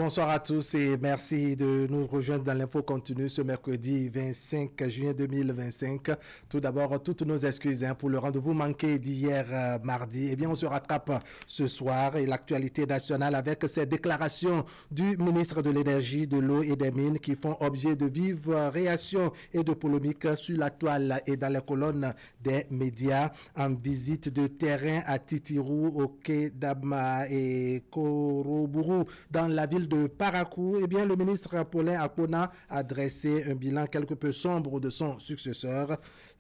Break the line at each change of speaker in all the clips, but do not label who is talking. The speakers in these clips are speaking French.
Bonsoir à tous et merci de nous rejoindre dans l'info continue ce mercredi 25 juin 2025. Tout d'abord, toutes nos excuses pour le rendez-vous manqué d'hier mardi. Eh bien, on se rattrape ce soir et l'actualité nationale avec ces déclarations du ministre de l'Énergie, de l'Eau et des Mines qui font objet de vives réactions et de polémiques sur la toile et dans les colonnes des médias. En visite de terrain à Titirou, au quai d'Ama et Korobourou, dans la ville de Parakou, eh bien, le ministre Paulin Akpona a dressé un bilan quelque peu sombre de son successeur,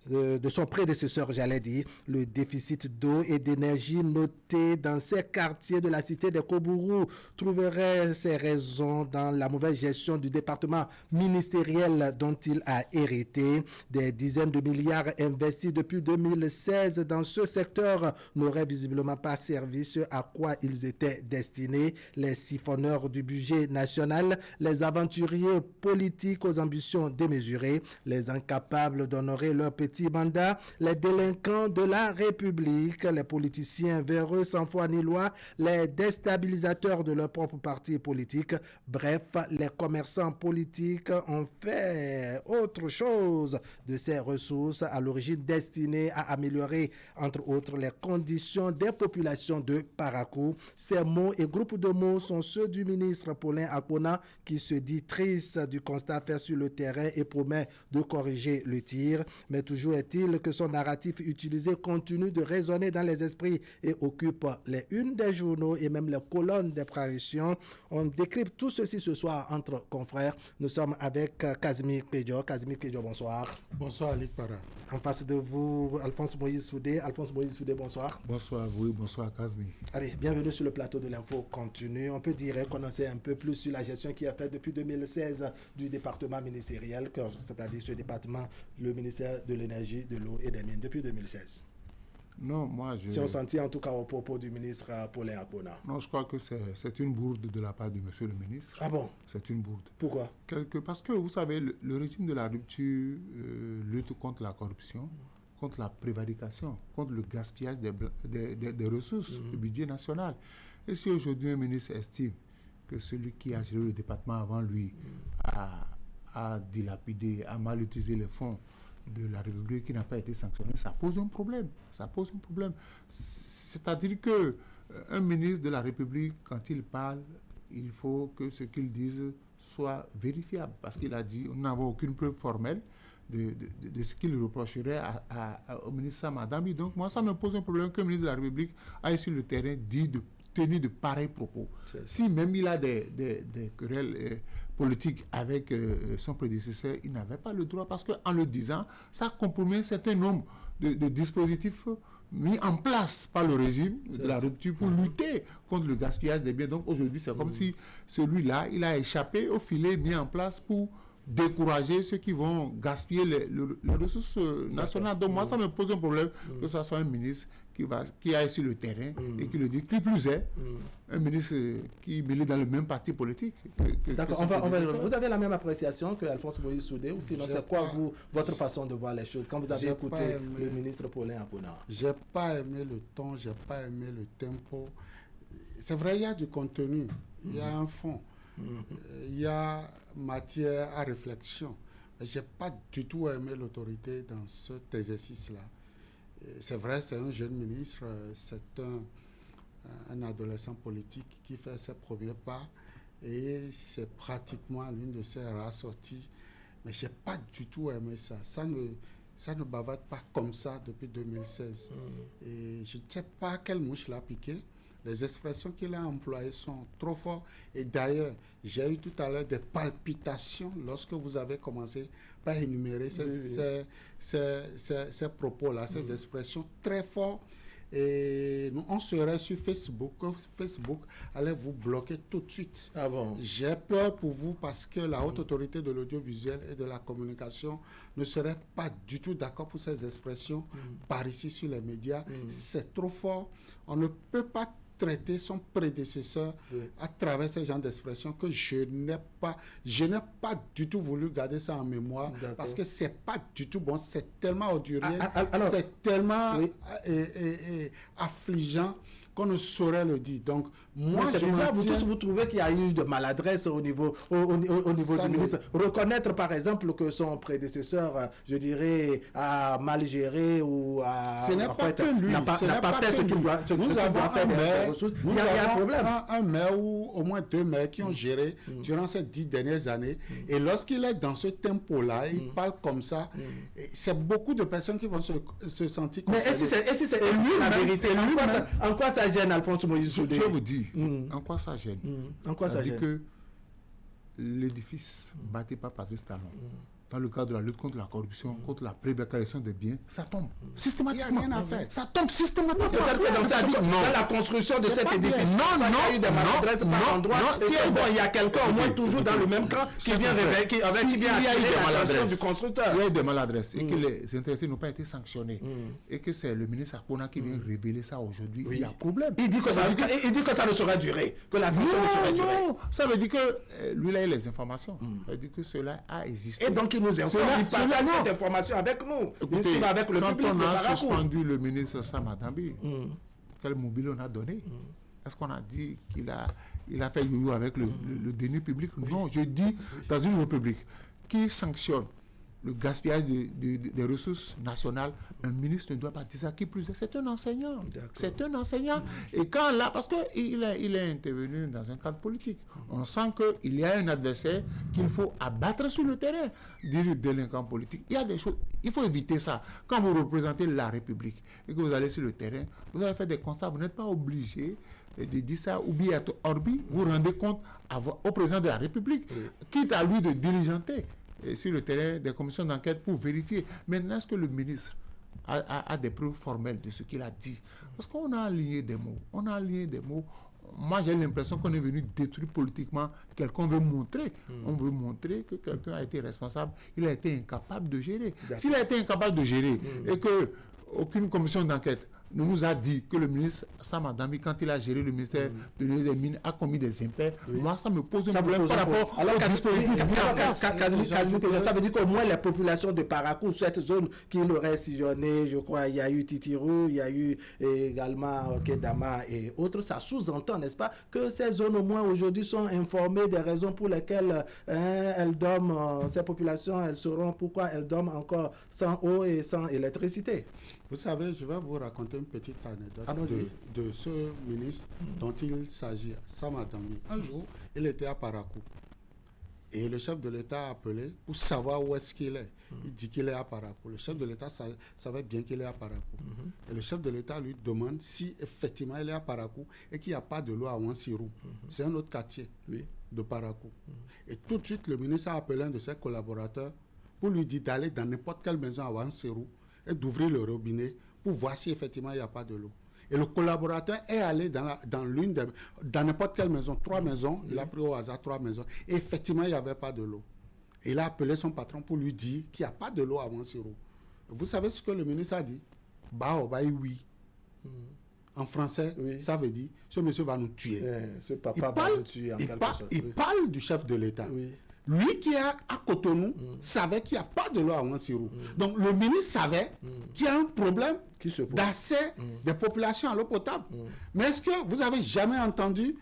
de son prédécesseur, j'allais dire. Le déficit d'eau et d'énergie noté dans ces quartiers de la cité de Kobourou trouverait ses raisons dans la mauvaise gestion du département ministériel dont il a hérité. Des dizaines de milliards investis depuis 2016 dans ce secteur n'auraient visiblement pas servi ce à quoi ils étaient destinés. Les siphonneurs du budget national, les aventuriers politiques aux ambitions démesurées, les incapables d'honorer leur petit mandat, les délinquants de la République, les politiciens véreux sans foi ni loi, les déstabilisateurs de leur propre parti politique. Bref, les commerçants politiques ont fait autre chose de ces ressources à l'origine destinées à améliorer, entre autres, les conditions des populations de Parakou. Ces mots et groupes de mots sont ceux du ministre Paulin Akpona qui se dit triste du constat fait sur le terrain et promet de corriger le tir. Mais toujours est-il que son narratif utilisé continue de résonner dans les esprits et occupe les unes des journaux et même les colonnes des parutions. On décrypte tout ceci ce soir entre confrères. Nous sommes avec Casimir Kedjo. Casimir Kedjo, bonsoir.
Bonsoir Ali Para.
En face de vous, Alphonse Moïse Soudé. Alphonse Moïse Soudé, bonsoir.
Bonsoir à vous, bonsoir Casimir.
Allez, bienvenue sur le plateau de l'info continue. On peut dire qu'on en sait un peu plus sur la gestion qui a fait depuis 2016 du département ministériel, c'est-à-dire ce département, le ministère de l'Énergie, de l'Eau et des Mines, depuis 2016.
Non, moi je...
Si on s'en tient en tout cas au propos du ministre Paulin Akpona.
Non, je crois que c'est une bourde de la part de monsieur le ministre.
Ah bon?
C'est une bourde.
Pourquoi?
Parce que vous savez, le régime de la rupture lutte contre la corruption, contre la prévarication, contre le gaspillage des ressources du budget national. Et si aujourd'hui un ministre estime que celui qui a géré le département avant lui a dilapidé, a mal utilisé les fonds de la République qui n'a pas été sanctionné, ça pose un problème. Ça pose un problème. C'est-à-dire que un ministre de la République, quand il parle, il faut que ce qu'il dise soit vérifiable. Parce qu'il a dit, nous n'avons aucune preuve formelle de ce qu'il reprocherait au ministre Samadami. Donc moi, ça me pose un problème que le ministre de la République aille sur le terrain tenu de pareils propos. Si même il a des querelles politiques avec son prédécesseur, il n'avait pas le droit, parce qu'en le disant, ça compromet un certain nombre de dispositifs mis en place par le régime de la rupture pour lutter contre le gaspillage des biens. Donc aujourd'hui, c'est comme si celui-là, il a échappé au filet mis en place pour décourager ceux qui vont gaspiller les ressources nationales. Donc moi, ça me pose un problème que ce soit un ministre qui aille sur le terrain et qui le dit. Qui plus est, un ministre qui milite dans le même parti politique.
D'accord, vous avez la même appréciation que Alphonse Moïse Soudé, ou sinon c'est quoi votre façon de voir les choses quand vous avez écouté le ministre Paulin Akpona?
J'ai pas aimé le ton, j'ai pas aimé le tempo. C'est vrai, il y a du contenu, il y a un fond. Il y a matière à réflexion. Je n'ai pas du tout aimé l'autorité dans cet exercice-là. C'est vrai, c'est un jeune ministre, c'est un adolescent politique qui fait ses premiers pas et c'est pratiquement l'une de ses rares sorties. Mais je n'ai pas du tout aimé ça. Ça ne bavade pas comme ça depuis 2016. Et je ne sais pas quelle mouche l'a piqué. Les expressions qu'il a employées sont trop fortes. Et d'ailleurs, j'ai eu tout à l'heure des palpitations lorsque vous avez commencé par énumérer ces propos-là, ces expressions très fortes. Et nous, on serait sur Facebook. Facebook allait vous bloquer tout de suite.
Ah bon? J'ai
peur pour vous parce que la haute autorité de l'audiovisuel et de la communication ne serait pas du tout d'accord pour ces expressions par ici sur les médias. C'est trop fort. On ne peut pas traiter son prédécesseur à travers ces genres d'expressions que je n'ai pas du tout voulu garder ça en mémoire parce que c'est pas du tout bon, c'est tellement ordurier, c'est tellement affligeant qu'on ne saurait le dire. Donc, moi,
mais c'est bizarre, vous trouvez qu'il y a eu de maladresse au niveau du ministre. Reconnaître, par exemple, que son prédécesseur, je dirais, a mal géré ou a...
Ce n'est pas que lui.
N'a pas fait ce qu'il doit faire des ressources. Il y a un problème.
Un maire ou au moins 2 maires qui ont géré durant ces 10 dernières années. Et lorsqu'il est dans ce tempo-là, il parle comme ça, c'est beaucoup de personnes qui vont se sentir concernées.
Mais est-ce que c'est la vérité? En quoi ça gêne, Alphonse Moïse Soudé?
Je vous dis, en quoi ça gêne?
En quoi ça gêne?
Que l'édifice bâti par Patrice Talon, dans le cadre de la lutte contre la corruption, contre la prévarication des biens, ça tombe systématiquement.
Il n'y a rien à faire.
Ça tombe systématiquement.
Peut-être que dans la construction de cet édifice, il y a eu des maladresses par endroit. Il y a quelqu'un au moins toujours dans le même camp qui vient attirer l'attention du constructeur.
Il y a eu des maladresses et que les intéressés n'ont pas été sanctionnés et que c'est le ministre Akpona qui vient révéler ça aujourd'hui. Il y a problème.
Il dit que ça ne saurait durer, que la sanction ne saurait durer.
Non, ça veut dire que lui, il a les informations. Ça veut dire que cela a existé.
Et donc, il nous informe, il partage cette information avec nous.
Écoutez,
avec le public,
quand on a suspendu le ministre Sam Adambi, quel mobile on a donné? Est-ce qu'on a dit qu'il a fait you avec le déni public? Non, je dis, dans une république qui sanctionne le gaspillage des ressources nationales, un ministre ne doit pas dire ça. Qui plus est, c'est un enseignant. C'est un enseignant. Et quand là, parce qu'il est intervenu dans un cadre politique, on sent qu'il y a un adversaire qu'il faut abattre sur le terrain, dire le délinquant politique. Il y a des choses, il faut éviter ça. Quand vous représentez la République et que vous allez sur le terrain, vous allez faire des constats, vous n'êtes pas obligé de dire ça ou bien être orbi, vous rendez compte au président de la République, quitte à lui de diligenter sur le terrain des commissions d'enquête pour vérifier. Maintenant, est-ce que le ministre a des preuves formelles de ce qu'il a dit? Parce qu'on a aligné des mots. Moi, j'ai l'impression qu'on est venu détruire politiquement. Quelqu'un veut montrer. On veut montrer que quelqu'un a été responsable. Il a été incapable de gérer. S'il a été incapable de gérer et qu'aucune commission d'enquête ne nous a dit que le ministre Sam Adambi, quand il a géré le ministère de l'Énergie des Mines, a commis des impairs, moi, ça me pose un problème par rapport au dispositif.
Ça veut dire qu'au moins les populations de Parakou, cette zone qui l'aurait sillonné, je crois, il y a eu Titirou, il y a eu également Kedama et autres, ça sous-entend, n'est-ce pas, que ces zones au moins aujourd'hui sont informées des raisons pour lesquelles elles dorment, ces populations, elles sauront pourquoi elles dorment encore sans eau et sans électricité.
Vous savez, je vais vous raconter une petite anecdote de ce ministre dont il s'agit, Sam Adambi. Un jour, il était à Parakou. Et le chef de l'État a appelé pour savoir où est-ce qu'il est. Il dit qu'il est à Parakou. Le chef de l'État savait bien qu'il est à Parakou. Et le chef de l'État lui demande si effectivement il est à Parakou et qu'il n'y a pas de l'eau à Wansirou. C'est un autre quartier de Parakou. Et tout de suite, le ministre a appelé un de ses collaborateurs pour lui dire d'aller dans n'importe quelle maison à Wansirou et d'ouvrir le robinet pour voir si effectivement il n'y a pas de l'eau. Et le collaborateur est allé dans n'importe quelle maison, 3 maisons, il a pris au hasard 3 maisons, et effectivement il n'y avait pas de l'eau. Et il a appelé son patron pour lui dire qu'il n'y a pas de l'eau à Wansirou. Vous savez ce que le ministre a dit? Oui. En français, ça veut dire ce monsieur va nous tuer.
Ce papa va nous tuer en quelque sorte.
Il parle du chef de l'État. Lui qui est à Cotonou savait qu'il n'y a pas de l'eau à Wansirou. Donc le ministre savait qu'il y a un problème d'accès des populations à l'eau potable. Mais est-ce que vous avez jamais entendu,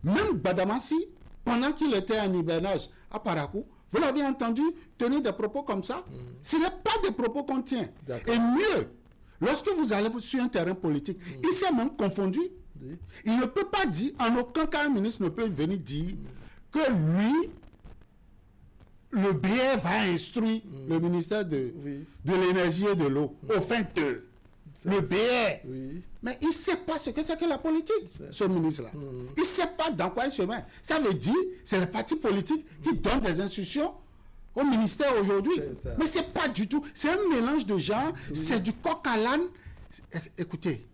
même Badamassi, pendant qu'il était en hibernage à Parakou, vous l'avez entendu tenir des propos comme ça? Ce n'est pas des propos qu'on tient. Et mieux, lorsque vous allez sur un terrain politique, il s'est même confondu. Il ne peut pas dire, en aucun cas un ministre ne peut venir dire que lui, le BR va instruire le ministère de l'énergie et de l'eau au fin de le BR. Mais il ne sait pas ce que c'est que la politique, ce ministre-là. Il ne sait pas dans quoi il se met. Ça veut dire c'est le parti politique qui donne des instructions au ministère aujourd'hui. Mais ce n'est pas du tout. C'est un mélange de gens. C'est du coq à l'âne. Écoutez,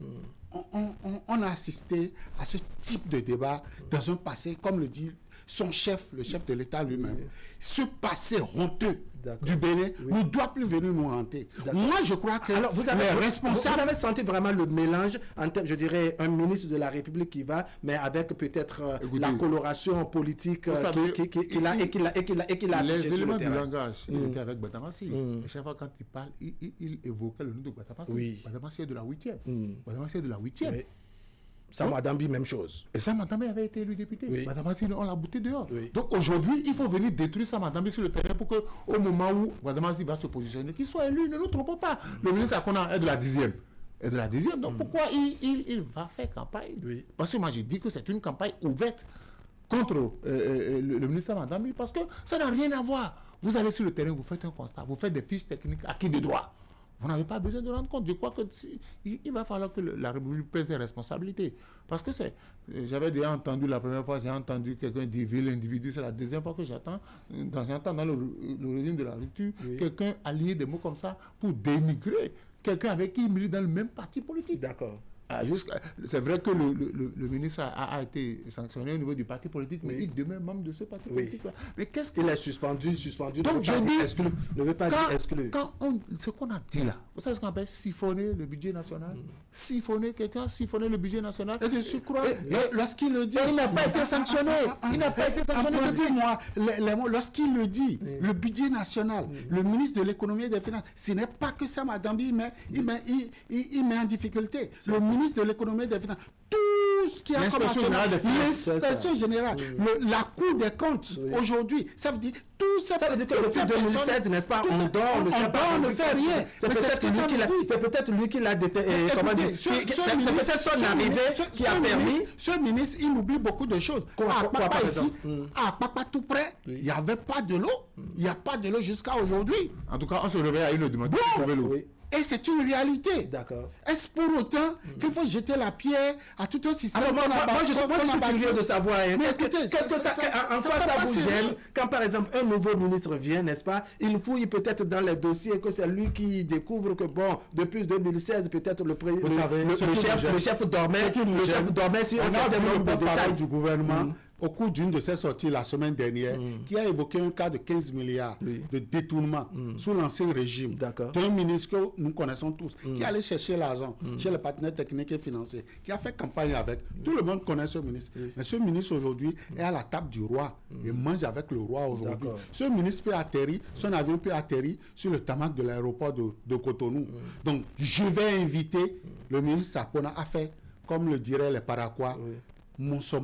on a assisté à ce type de débat dans un passé, comme le dit son chef, le chef de l'État lui-même. Ce passé honteux du Bénin ne doit plus venir nous hanter. Moi, je crois que les responsables...
Vous avez senti vraiment le mélange, je dirais, un ministre de la République qui va, mais avec peut-être la coloration politique qu'il a
les éléments du langage, il était avec Badamassi. Et chaque fois quand il parle, il évoquait le nom de Badamassi. Badamassi est de la 8e. Badamassi est de la 8e.
Sam Adambi, même chose.
Et Sam Adambi avait été élu député.
Oui.
Madame Assi, on l'a bouté dehors.
Oui.
Donc aujourd'hui, il faut venir détruire Sam Adambi sur le terrain pour qu'au moment où Madame Assi va se positionner, qu'il soit élu. Ne nous trompons pas. Le ministre Akona est de la 10e. Donc pourquoi il va faire campagne?
Oui.
Parce que moi, je dis que c'est une campagne ouverte contre le ministre Sam Adambi parce que ça n'a rien à voir. Vous allez sur le terrain, vous faites un constat, vous faites des fiches techniques acquis de droit. Vous n'avez pas besoin de rendre compte. Je crois qu'il va falloir que la République prenne ses responsabilités. Parce que j'avais déjà entendu la première fois, j'ai entendu quelqu'un dire vil individu, c'est la deuxième fois que j'entends dans le régime de la rupture, quelqu'un allier des mots comme ça pour dénigrer quelqu'un avec qui il milite dans le même parti politique.
D'accord.
C'est vrai que le ministre a été sanctionné au niveau du parti politique, mais il demeure membre de ce parti politique-là. Mais qu'est-ce qu'il
est suspendu
donc je dis,
exclu, ne veut pas dire exclu.
Ce qu'on a dit là, vous savez ce qu'on appelle siphonner le budget national? Siphonner, quelqu'un a siphonné le budget national.
Et de surcroît, lorsqu'il le dit...
Il n'a pas été sanctionné. Il n'a pas été sanctionné.
Apprenez-moi les mots. Lorsqu'il le dit, le budget national, le ministre de l'économie et des finances, ce n'est pas que Sam Adambi il met en difficulté. Le ministre de l'économie et des finances, tout ce qui a commencé, l'inspection générale, la Cour des comptes aujourd'hui, ça veut dire tout ça.
Ça veut dire que depuis 2016, n'est-ce pas, on ne fait rien. C'est peut-être lui qui l'a déterminé. C'est peut-être son arrivée qui a permis.
Ce ministre, il oublie beaucoup de choses. À Papa ici, à Papa tout près, il n'y avait pas de l'eau. Il n'y a pas de l'eau jusqu'à aujourd'hui.
En tout cas, on se réveille à une heure du matin pour trouver l'eau.
Et c'est une réalité.
D'accord.
Est-ce pour autant qu'il faut jeter la pierre à tout un système?
Alors, moi, je suis curieux de savoir. Qu'est-ce que ça vous gêne quand, par exemple, un nouveau ministre vient, n'est-ce pas? Il fouille peut-être dans les dossiers, que c'est lui qui découvre que, bon, depuis 2016, peut-être le chef dormait sur un certain nombre de détails
du gouvernement. Au cours d'une de ses sorties la semaine dernière, qui a évoqué un cas de 15 milliards de détournement sous l'ancien régime d'un ministre que nous connaissons tous, qui allait chercher l'argent chez les partenaires techniques et financiers, qui a fait campagne avec. Tout le monde connaît ce ministre. Mais ce ministre aujourd'hui est à la table du roi et mange avec le roi aujourd'hui. Ce ministre peut atterrir, son avion peut atterrir sur le tarmac de l'aéroport de Cotonou. Donc, je vais inviter le ministre Akona à faire, comme le diraient les Paraquois, Monso.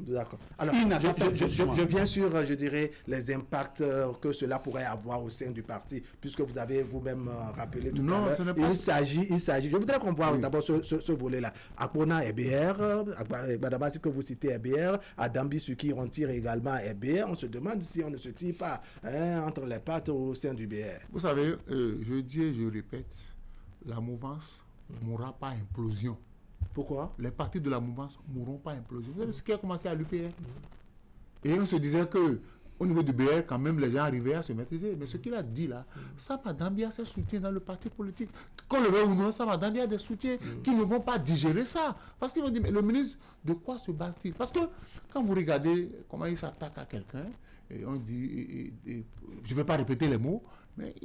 D'accord. Alors, je viens sur, je dirais, les impacts que cela pourrait avoir au sein du parti, puisque vous avez vous-même rappelé tout à l'heure. Il s'agit. Je voudrais qu'on voit d'abord ce volet-là. Akona EBR, Badabasi que vous citez EBR, Adambi Suki on tire également EBR. On se demande si on ne se tire pas entre les pattes au sein du BR.
Vous savez, je dis et je répète, la mouvance mourra pas implosion.
Pourquoi?
Les partis de la mouvance ne mourront pas implosion. Vous savez ce qui a commencé à l'UPR. Et on se disait que au niveau du BR, quand même, les gens arrivaient à se maîtriser. Mais ce qu'il a dit là, Sam Adambi a ses soutiens dans le parti politique. Qu'on le veuille ou non, Sam Adambi a des soutiens qui ne vont pas digérer ça. Parce qu'ils vont dire, mais le ministre, de quoi se base-t-il? Parce que quand vous regardez comment il s'attaque à quelqu'un, et on dit, je ne vais pas répéter les mots, mais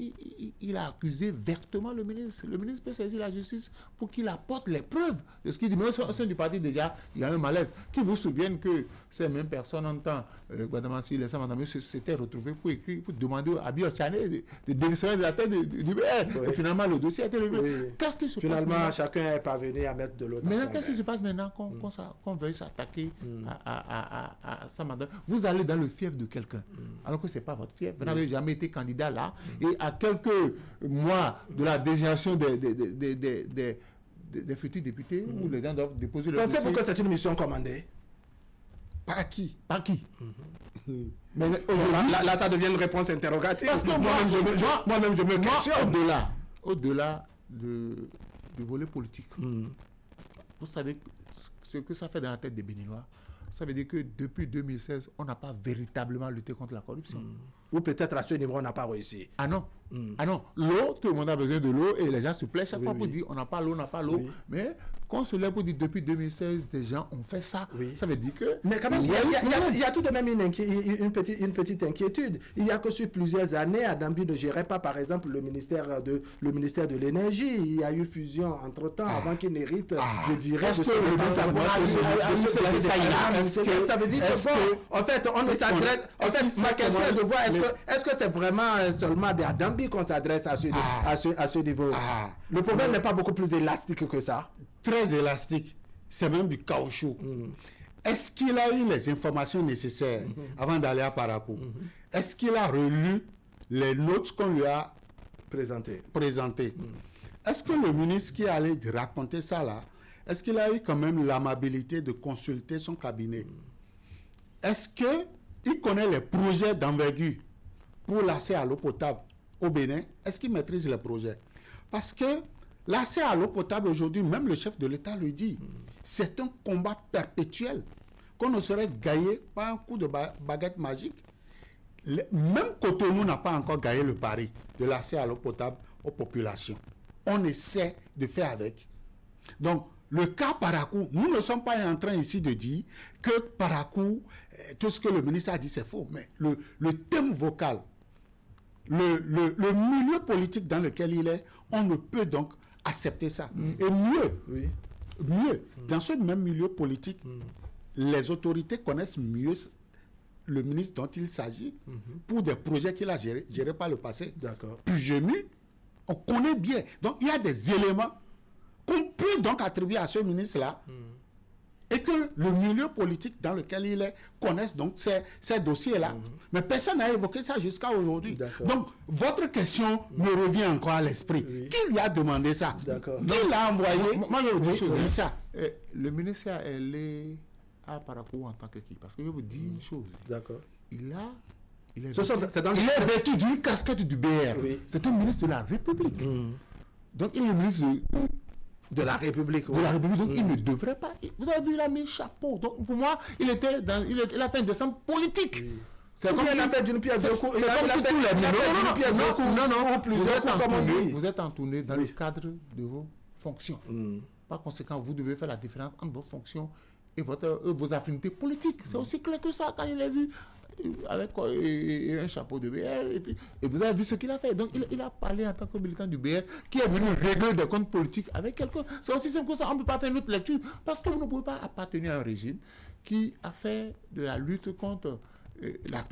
il a accusé vertement le ministre. Le ministre peut saisir la justice pour qu'il apporte les preuves de ce qu'il dit. Mais au sein du parti, déjà, il y a un malaise. Qui vous souviennent que ces mêmes personnes, en temps, Guadamassi, les Sam s'étaient retrouvés pour écrire, pour demander à Abiy Ochane de démissionner de la tête du BR. Et finalement, le dossier a été réglé. Qu'est-ce qui se passe maintenant?
Finalement, chacun est parvenu à mettre de l'eau dans son verre.
Qu'est-ce qui se passe maintenant qu'on veuille s'attaquer à Sam Adambi? Vous allez dans le fief de quelqu'un, alors que ce n'est pas votre fief. Vous n'avez jamais été candidat là. Et à quelques mois de la désignation des futurs députés, où les gens doivent déposer le dossier.
Pensez-vous que c'est une mission commandée?
Par qui?
Mais là, ça devient une réponse interrogative.
Parce que
moi-même, je me questionne.
Au-delà du volet politique, vous savez ce que ça fait dans la tête des Béninois? Ça veut dire que depuis 2016, on n'a pas véritablement lutté contre la corruption.
Ou peut-être à ce niveau, on n'a pas réussi.
Ah non. L'eau, tout le monde a besoin de l'eau et les gens se plaignent chaque fois pour dire on n'a pas l'eau, Mais quand on se lève pour dire depuis 2016, des gens ont fait ça. Ça veut dire que...
Mais quand même, il y a tout de même une petite inquiétude. Il y a que sur plusieurs années, Adambi ne gérait pas, par exemple, le ministère de l'énergie. Il y a eu fusion entre-temps avant qu'il n'hérite, je dirais, de ça veut dire que, en fait, on ne s'adresse... En fait, ma question est de voir, est-ce que c'est vraiment seulement des Adambi qu'on s'adresse à ce niveau? Le problème n'est pas beaucoup plus élastique que ça.
Très élastique. c'est même du caoutchouc. Est-ce qu'il a eu les informations nécessaires avant d'aller à Parakou? Est-ce qu'il a relu les notes qu'on lui a
Présenté.
Est-ce que le ministre qui allait raconter ça là, est-ce qu'il a eu quand même l'amabilité de consulter son cabinet? Est-ce qu'il connaît les projets d'envergure pour l'accès à l'eau potable au Bénin? Est-ce qu'il maîtrise les projets? Parce que l'accès à l'eau potable aujourd'hui, même le chef de l'État le dit, c'est un combat perpétuel qu'on ne saurait gagner par un coup de baguette magique. Même Cotonou n'a pas encore gagné le pari de l'accès à l'eau potable aux populations. On essaie de faire avec. Donc, le cas Parakou, nous ne sommes pas en train ici de dire que Parakou, tout ce que le ministre a dit, c'est faux. Mais le thème vocal, le milieu politique dans lequel il est, on ne peut donc accepter ça. Et mieux, dans ce même milieu politique, les autorités connaissent mieux le ministre dont il s'agit pour des projets qu'il a gérés par le passé.
D'accord.
Plus jeune, on connaît bien. Donc, il y a des éléments qu'on peut donc attribuer à ce ministre-là et que le milieu politique dans lequel il est connaisse donc ces dossiers-là. Mais personne n'a évoqué ça jusqu'à aujourd'hui. Donc, votre question me revient encore à l'esprit. Qui lui a demandé ça? Qui l'a envoyé?
Moi, je vous dis
ça.
Le ministère est allé à Parakou en tant que qui? Parce que je vous dis une chose.
D'accord.
Il est
vêtu d'une casquette du BR.
C'est un ministre de la République. Donc, il est le ministre
de la République.
De la République, donc il ne devrait pas. Vous avez vu, il a mis le chapeau. Donc, pour moi, il a fait un dessin politique.
C'est comme il a fait d'une pierre deux coups.
C'est comme si tous
les
vous êtes entourné dans le cadre de vos fonctions. Par conséquent, vous devez faire la différence entre vos fonctions et vos affinités politiques. C'est aussi clair que ça quand il est vu avec un chapeau de BR et vous avez vu ce qu'il a fait. Donc il a parlé en tant que militant du BR qui est venu régler des comptes politiques avec quelqu'un. C'est aussi simple que ça. On ne peut pas faire une autre lecture parce que vous ne pouvez pas appartenir à un régime qui a fait de la lutte contre la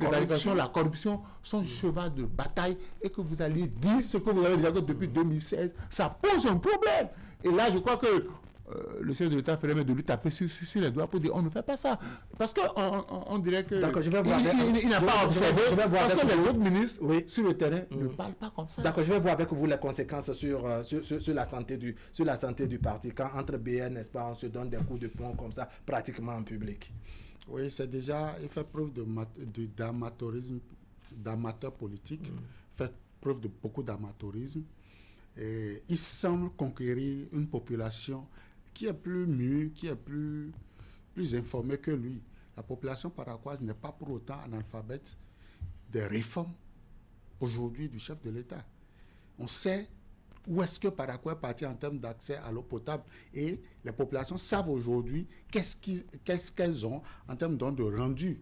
corruption son cheval de bataille et que vous allez dire ce que vous avez dit depuis 2016. Ça pose un problème. Et là, je crois que le chef de l'État ferait mieux de lui taper sur les doigts pour dire on ne fait pas ça. Parce qu'on dirait que il n'a pas observé. Parce que les autres ministres sur le terrain ne parlent pas comme ça.
D'accord, je vais voir avec vous les conséquences sur la santé du parti. Quand entre BN, n'est-ce pas, on se donne des coups de poing comme ça, pratiquement en public.
Oui, c'est déjà, il fait preuve d'amateurisme, d'amateur politique, fait preuve de beaucoup d'amateurisme. Et il semble conquérir une population qui est plus mûre, qui est plus informée que lui. La population paraquoise n'est pas pour autant analphabète des réformes aujourd'hui du chef de l'État. On sait où est-ce que Parakou est parti en termes d'accès à l'eau potable et les populations savent aujourd'hui qu'est-ce qu'elles ont en termes de rendu.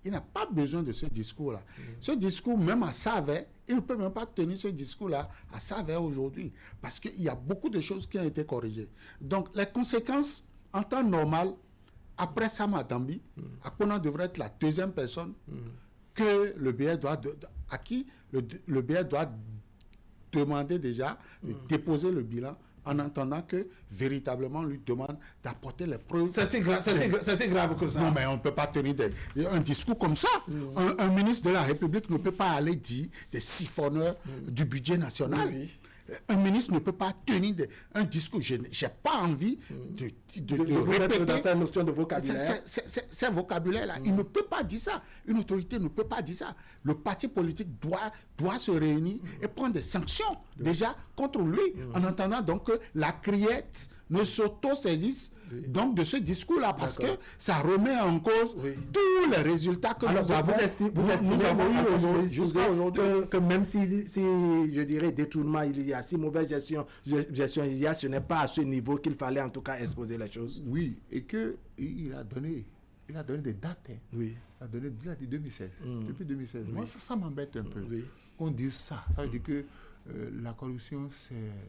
Il n'a pas besoin de ce discours-là. Ce discours, même à Savet, il ne peut même pas tenir ce discours-là à Savet aujourd'hui. Parce qu'il y a beaucoup de choses qui ont été corrigées. Donc, les conséquences, en temps normal, après Sama Dambi, Akpona devrait être la deuxième personne que le BR à qui le BR doit demander déjà de déposer le bilan en entendant que véritablement on lui demande d'apporter les preuves.
C'est si grave que ça.
Non, mais on ne peut pas tenir un discours comme ça. Un ministre de la République ne peut pas aller dire des siphonneurs du budget national. Un ministre ne peut pas tenir un discours. Je n'ai pas envie de répéter
dans cette notion de vocabulaire.
C'est vocabulaire-là. Il ne peut pas dire ça. Une autorité ne peut pas dire ça. Le parti politique doit se réunir et prendre des sanctions déjà contre lui en entendant donc que la criette ne s'auto-saisisse donc de ce discours-là parce que ça remet en cause tous les résultats que nous avons eu jusqu'à aujourd'hui.
Que même si je dirais détournement il y a, si mauvaise gestion il y a, ce n'est pas à ce niveau qu'il fallait en tout cas exposer les choses.
Oui, et qu'il a donné des dates.
Oui.
Il a dit 2016. Depuis 2016. Moi, ça m'embête un peu qu'on dise ça. Ça veut dire que la corruption,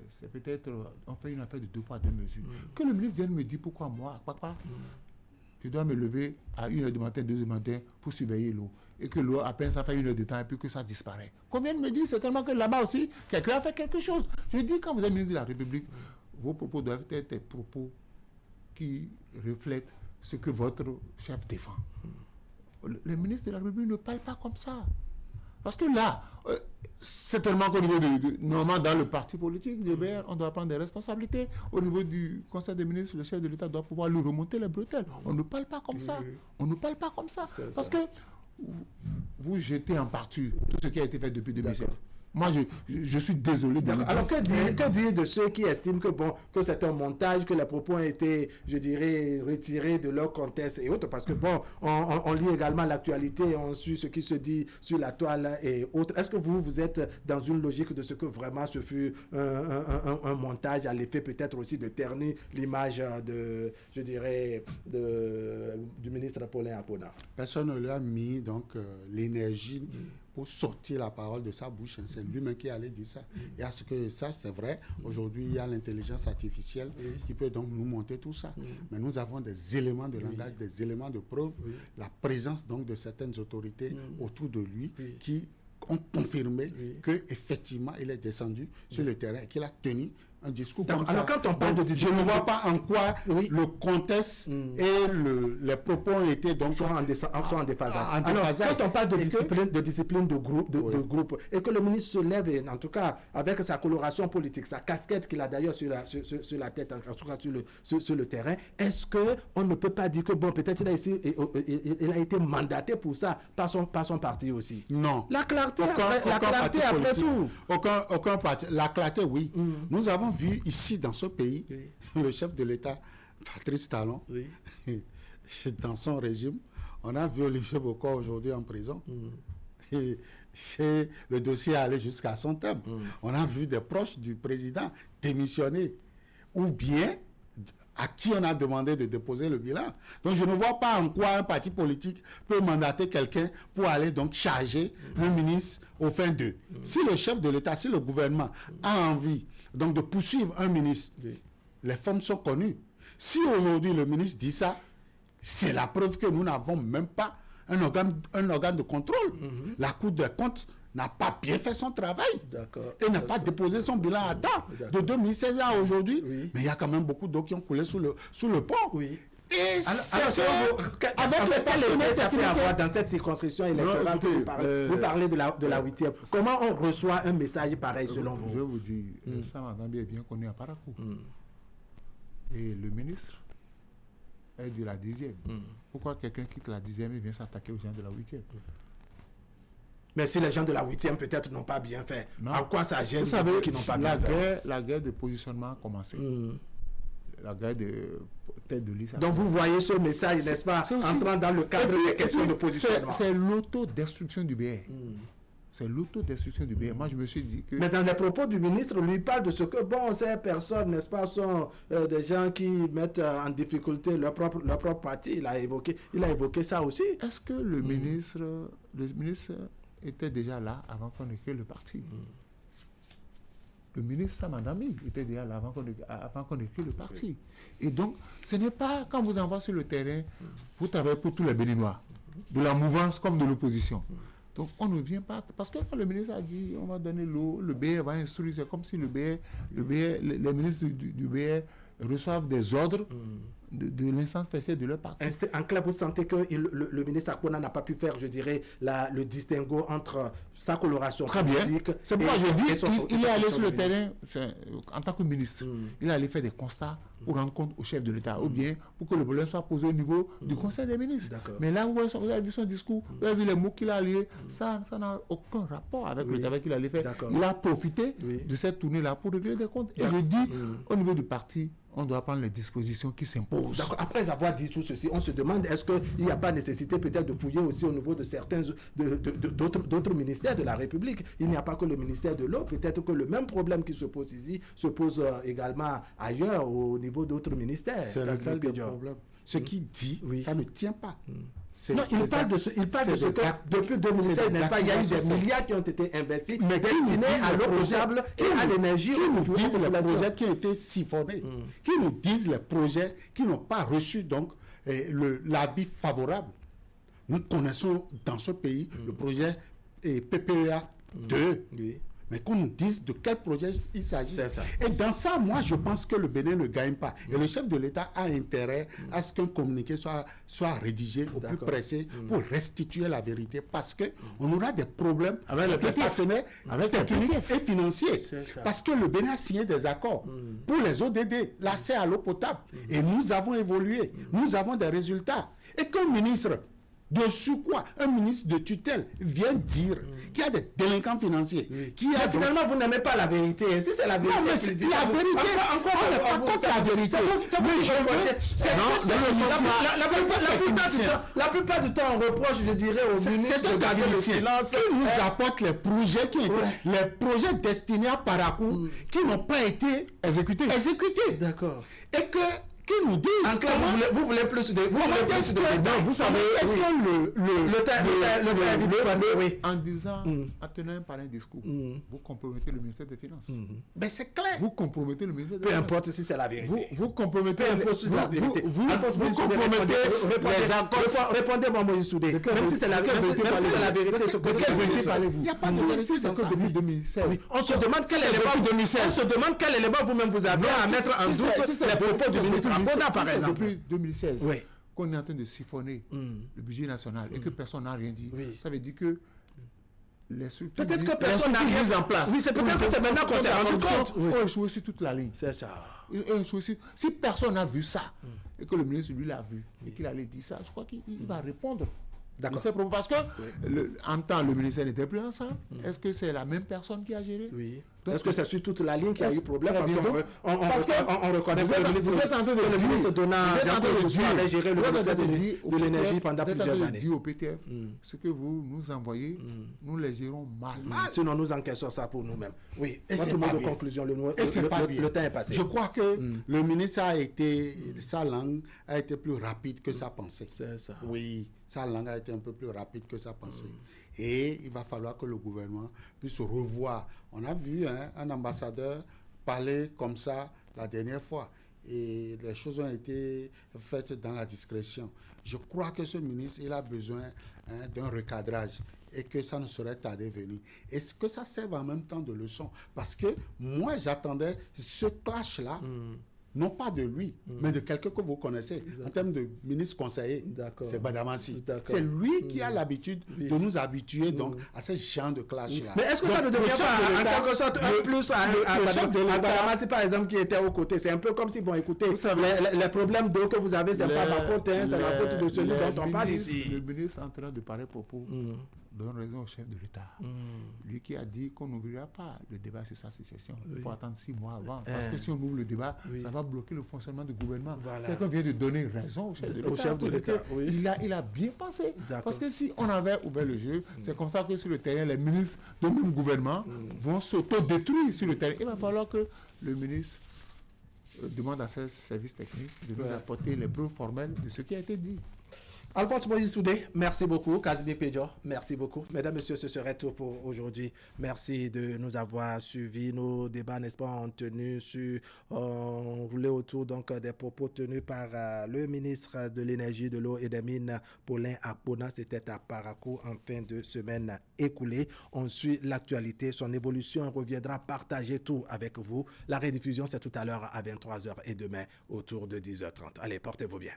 c'est peut-être, on fait une affaire de 2 poids 2 mesures. Que le ministre vienne me dire pourquoi moi, papa, je dois me lever à 1h du matin, 2h du matin pour surveiller l'eau. Et que l'eau, à peine ça fait 1 heure de temps et puis que ça disparaît. Combien de me dire, c'est tellement que là-bas aussi, quelqu'un a fait quelque chose. Je dis, quand vous êtes ministre de la République, vos propos doivent être des propos qui reflètent ce que votre chef défend. Le ministre de la République ne parle pas comme ça. Parce que là, certainement qu'au niveau normalement dans le parti politique de BR, on doit prendre des responsabilités. Au niveau du Conseil des ministres, le chef de l'État doit pouvoir lui remonter les bretelles. On ne parle pas comme ça. On ne parle pas comme ça. Parce que vous jetez en partie tout ce qui a été fait depuis 2016. Moi, je suis désolé.
Alors, que dire de ceux qui estiment que c'est un montage, que les propos ont été, je dirais, retirés de leur contexte et autres? Parce que, on lit également l'actualité, on suit ce qui se dit sur la toile et autres. Est-ce que vous êtes dans une logique de ce que vraiment ce fut un montage à l'effet peut-être aussi de ternir l'image du ministre Paulin Apona?
Personne ne lui a mis donc l'énergie pour sortir la parole de sa bouche. C'est lui-même qui allait dire ça. Et à ce que ça, c'est vrai, aujourd'hui, il y a l'intelligence artificielle qui peut donc nous montrer tout ça. Mais nous avons des éléments de langage, des éléments de preuve, la présence donc de certaines autorités autour de lui qui ont confirmé qu'effectivement, il est descendu sur le terrain et qu'il a tenu un discours comme ça.
Alors, quand on parle de discours,
je ne vois pas en quoi le contexte et les propos ont été donc
sont en déphasage. Alors, quand on parle de discipline de groupe, et que le ministre se lève, et en tout cas avec sa coloration politique, sa casquette qu'il a d'ailleurs sur la tête, en tout cas sur le terrain, est-ce qu'on ne peut pas dire que peut-être il a été mandaté pour ça par son parti aussi?
Non.
La clarté après tout.
Aucun parti. La clarté, oui. Nous avons vu ici dans ce pays le chef de l'État, Patrice Talon, dans son régime. On a vu Olivier Bokor aujourd'hui en prison. Et le dossier allait jusqu'à son terme. On a vu des proches du président démissionner ou bien à qui on a demandé de déposer le bilan. Donc je ne vois pas en quoi un parti politique peut mandater quelqu'un pour aller donc charger un ministre au fin d'eux. Si le chef de l'État, si le gouvernement a envie donc de poursuivre un ministre, les formes sont connues. Si aujourd'hui le ministre dit ça, c'est la preuve que nous n'avons même pas un organe de contrôle. La Cour des comptes n'a pas bien fait son travail et n'a pas déposé son bilan à temps de 2016 à aujourd'hui. Mais il y a quand même beaucoup d'eau qui ont coulé sous le pont. Et
avec le dans cette circonscription électorale vous parlez de la 8e, comment on reçoit un message pareil selon vous?
Je vous dis, ça madame est bien connu à Parakou. Et le ministre est de la 10e. Pourquoi quelqu'un quitte la 10e et vient s'attaquer aux gens de la 8e?
Mais si les gens de la 8e peut-être n'ont pas bien fait, en quoi ça gêne?
Vous savez,
qui n'ont pas bien fait?
La guerre de positionnement a commencé. La guerre de tête de liste.
Donc vous voyez ce message, n'est-ce pas, entrant dans le cadre des questions de positionnement.
C'est l'autodestruction du BR. C'est l'autodestruction du BR. Moi, je me suis dit que...
Mais dans les propos du ministre, lui parle de ce que, ces personnes, n'est-ce pas, sont des gens qui mettent en difficulté leur propre parti. Il a évoqué ça aussi.
Est-ce que le ministre était déjà là avant qu'on ait créé le parti? Le ministre Samadami était déjà là avant qu'on ait créé le parti. Et donc, ce n'est pas quand vous envoie sur le terrain, vous travaillez pour tous les Béninois, de la mouvance comme de l'opposition. Donc, on ne vient pas... Parce que quand le ministre a dit on va donner l'eau, le BR va instruire, c'est comme si les ministres du BR reçoivent des ordres de l'instance fessée de leur parti.
En clair, vous sentez que le ministre Apona n'a pas pu faire, je dirais, le distinguo entre sa coloration politique.
C'est pourquoi je dis qu'il est allé sur le terrain en tant que ministre. Il est allé faire des constats pour rendre compte au chef de l'État, ou bien pour que le problème soit posé au niveau du Conseil des ministres. Mais là où vous avez vu son discours, vous avez vu les mots qu'il a alliés, ça n'a aucun rapport avec le travail qu'il allait faire. Il a profité de cette tournée-là pour régler des comptes. Et je dis, au niveau du parti, on doit prendre les dispositions qui s'imposent.
Après avoir dit tout ceci, on se demande est-ce qu'il n'y a pas nécessité peut-être de fouiller aussi au niveau de certains d'autres ministères de la République. Il n'y a pas que le ministère de l'eau, peut-être que le même problème qui se pose ici se pose également ailleurs au niveau d'autres ministères.
C'est lequel des problèmes? Ce qu'il dit, ça ne tient pas.
Non, il parle de ce que depuis 2016, n'est-ce pas, il y a eu des milliards qui ont été investis, mais destinés à l'eau potable et à l'énergie.
Qui nous disent les projets qui ont été siphonnés, qui nous disent les projets qui n'ont pas reçu donc l'avis favorable. Nous connaissons dans ce pays le projet PPEA 2. mais qu'on nous dise de quel projet il s'agit.
C'est ça.
Et dans ça, moi, je pense que le Bénin ne gagne pas. Et le chef de l'État a intérêt à ce qu'un communiqué soit rédigé au plus pressé pour restituer la vérité, parce qu'on aura des problèmes avec les partenaires techniques et financiers. Parce que le Bénin a signé des accords pour les ODD, l'accès à l'eau potable. Et nous avons évolué, nous avons des résultats. Et qu'un ministre un ministre de tutelle vient dire qu'il y a des délinquants financiers.
Mais finalement, vous n'aimez pas la vérité. Si c'est la vérité,
la vérité, on n'est pas contre la vérité.
La plupart du temps, on reproche, je dirais, aux ministres de garder le silence.
Qui nous apporte les projets les projets destinés à Parakou qui n'ont pas été exécutés.
D'accord.
Et qui nous disent
en clair, vous voulez plus de vous savez,
en disant, en tenant par un discours, vous compromettez le ministère des Finances.
Ben c'est clair.
Vous compromettez le ministère des
Peu
Finances.
importe si c'est la vérité.
Vous compromettez
la vérité. Vous compromettez les accords. Répondez-moi, Moïse Soudé. Même si c'est la vérité,
de quelle vérité parlez-vous?
Il n'y a pas de vérité, c'est que depuis 2016.
On se demande quel élément vous-même vous avez à mettre en doute les propos du ministre Abona, par exemple.
Depuis 2016 qu'on est en train de siphonner le budget national et que personne n'a rien dit. Ça veut dire que les structures
peut-être que personne n'a rien mis en place.
Oui, c'est peut-être que c'est maintenant qu'on s'est rendu compte.
Oui.
On a échoué sur toute la ligne.
C'est ça.
Si personne n'a vu ça et que le ministre lui l'a vu et qu'il allait dire ça, je crois qu'il va répondre. D'accord. Parce que en temps, le ministère n'était plus ensemble. Est-ce que c'est la même personne qui a géré?
Oui. Est-ce que c'est sur toute la ligne qu'il y a eu problème? Parce qu'on reconnaît que le ministre Donald avait géré le ministère de l'énergie pendant plusieurs années.
Dit au PTF, ce que vous nous envoyez, nous les gérons mal.
Sinon, nous encaissons ça pour nous-mêmes. Oui.
Et c'est pas bien.
Conclusion, le temps est passé.
Je crois que le ministre sa langue a été plus rapide que sa pensée.
C'est ça.
Oui, sa langue a été un peu plus rapide que sa pensée. Et il va falloir que le gouvernement puisse revoir. On a vu un ambassadeur parler comme ça la dernière fois. Et les choses ont été faites dans la discrétion. Je crois que ce ministre, il a besoin d'un recadrage et que ça ne saurait tarder venir. Et que ça serve en même temps de leçon. Parce que moi, j'attendais ce clash-là, non pas de lui, mais de quelqu'un que vous connaissez, en termes de ministre conseiller, c'est Badamassi. C'est lui qui a l'habitude de nous habituer donc à ce genre de clash-là.
Mais est-ce que ça ne devient pas en quelque sorte un plus à Badamassi, par exemple, qui était aux côtés? C'est un peu comme si, bon, écoutez, les problèmes d'eau que vous avez, c'est pas ma faute, c'est la faute de celui dont on parle ici.
Le ministre est en train de parler propos donne raison au chef de l'État. Lui qui a dit qu'on n'ouvrira pas le débat sur sa succession. Il faut attendre 6 mois avant. Parce que si on ouvre le débat, ça va bloquer le fonctionnement du gouvernement. Quelqu'un vient de donner raison au chef de l'État. Il a bien pensé. Parce que si on avait ouvert le jeu, c'est comme ça que sur le terrain, les ministres de même gouvernement vont s'auto-détruire sur le terrain. Il va falloir que le ministre demande à ses services techniques de nous apporter les preuves formelles de ce qui a été dit.
Alphonse Moïse Soudé, merci beaucoup. Casimir Pédio, merci beaucoup. Mesdames, Messieurs, ce serait tout pour aujourd'hui. Merci de nous avoir suivis. Nos débats, n'est-ce pas, ont tenu on roulait autour donc des propos tenus par le ministre de l'Énergie, de l'Eau et des Mines, Paulin Akpona. C'était à Parakou en fin de semaine écoulée. On suit l'actualité, son évolution. On reviendra partager tout avec vous. La rediffusion, c'est tout à l'heure à 23h et demain autour de 10h30. Allez, portez-vous bien.